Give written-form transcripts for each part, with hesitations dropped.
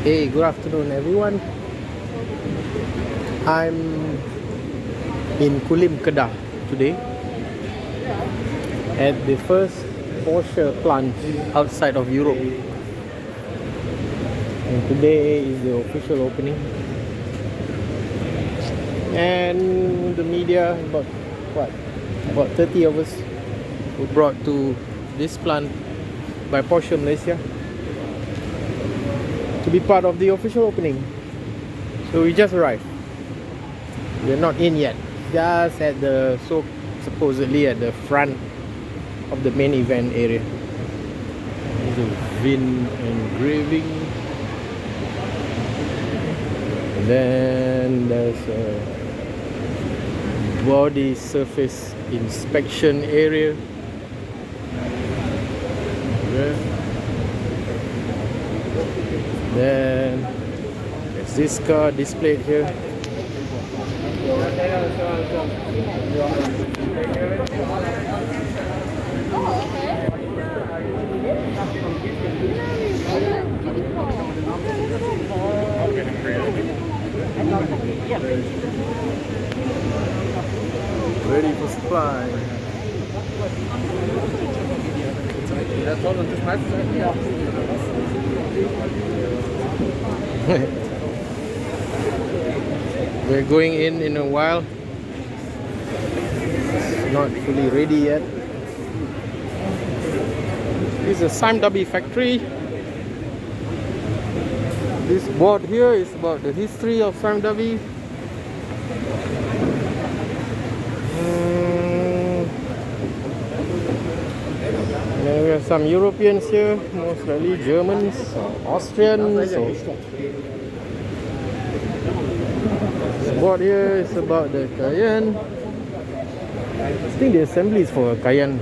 Hey, good afternoon everyone. I'm in Kulim, Kedah today at the first Porsche plant outside of Europe. And today is the official opening. And the media, about 30 of us were brought to this plant by Porsche Malaysia to be part of the official opening. So we just arrived. We're not in yet. Just at the supposedly at the front of the main event area. There's a VIN engraving. And then there's a body surface inspection area. Then there's this car displayed here. Ready for supply. We're going in a while. It's not fully ready yet. This is a ASMBL factory. This board here is about the history of ASMBL. Then we have some Europeans here, most likely Germans, Austrians. This board here is about the Cayenne. I think the assembly is for a Cayenne.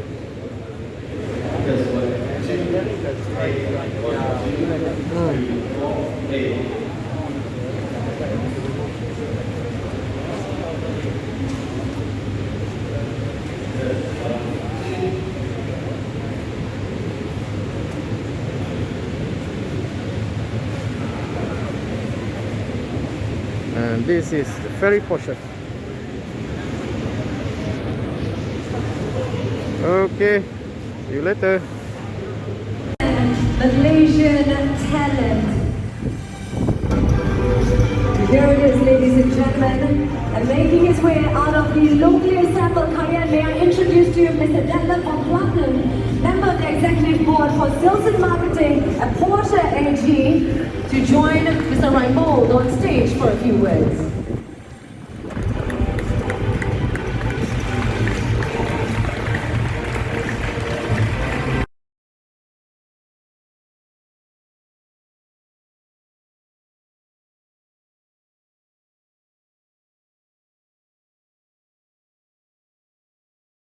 And this is the ferry Porsche. Okay, see you later. Malaysian talent. Here it is, ladies and gentlemen, and making his way out of the locally assembled Cayenne, may I introduce to you Mr. Detlef von Platten, member of the executive board for sales and marketing at Porsche AG, to join Mr. Raimold on stage for a few words.